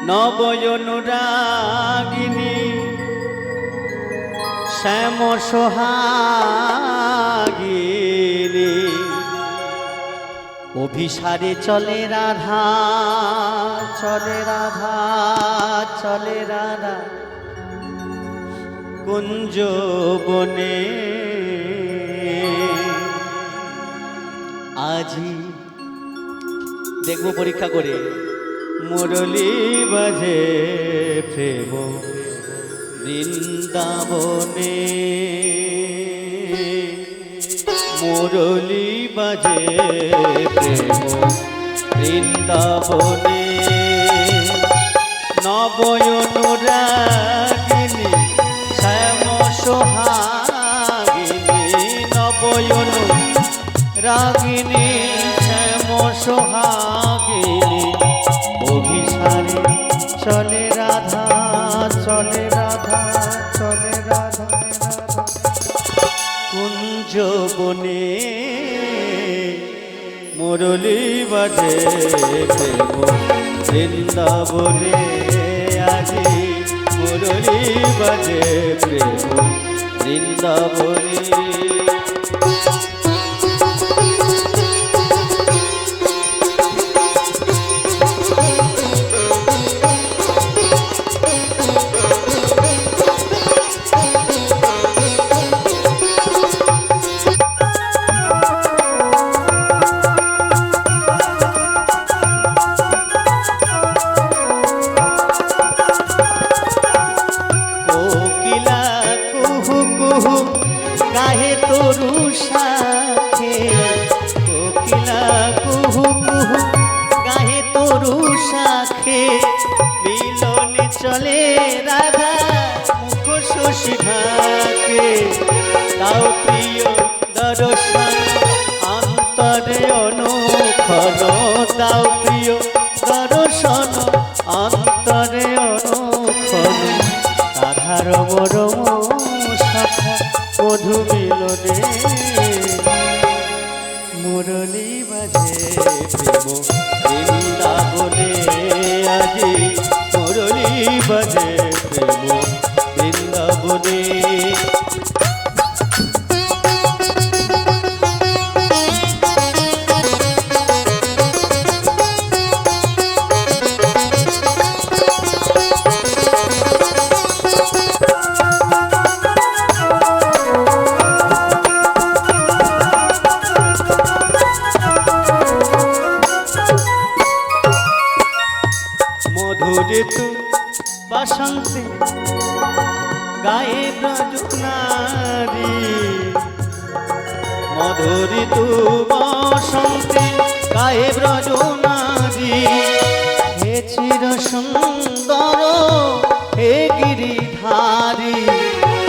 নবয়নুরাগিনী শ্যাম সোহাগিনী অভিসারে চলে রাধা চলে রাধা চলে রাধা কুঞ্জ বনে আজি দেখব পরীক্ষা করে মুরলী বাজে প্রেম বৃন্দাবনে মুরলী বাজে প্রেম বৃন্দাবনে নবয়নুরাগিনী শ্যাম সোহাগিনী নবয়নুরাগিনী শ্যাম সোহাগিনী অভিসারে চলে রাধা চলে রাধা চলে রাধা কুঞ্জ বনে মুরলী বাজে প্রেম বৃন্দাবনে আজি মুরলী বাজে প্রেম বৃন্দাবনে গাহে তরু শাখে কোকিলা কুহু কুহু গাহে তরু শাখে মিলনে চলে রাধা মুখ শশী ঢাকে তাও প্রিয় দর্শন অন্তরে অনুক্ষণ তাও প্রিয় দর্শন অন্তরে অনুক্ষণ রাধার মরম শাখা মধু মিলনে মুরলী বাজে প্রেম বৃন্দাবনে আজি মুরলী বাজে প্রেম বৃন্দাবনে ঋতু বসন্তে গায়ে ব্রজনারী মধুর ঋতু বসন্তে গায়ে ব্রজনারী হে চির সুন্দর হে গিরিধারী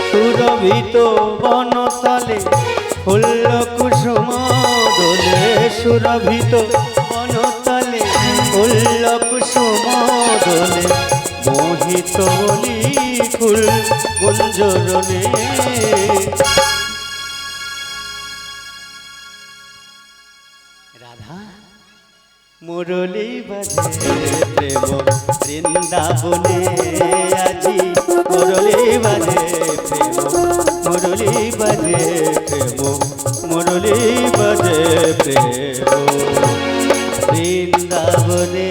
সুরভিত বনতলে ফুল কুসুম দোলে সুরভিত বনতলে ফুল কুসুম দোলে মোহিত বলি ফুল গুঞ্জরণে রাধা মুরলী বাজে প্রেম বৃন্দাবনে আজি মুরলী বাজে প্রেম মুরলী বাজে প্রেম মুরলী বাজে প্রেম বৃন্দাবনে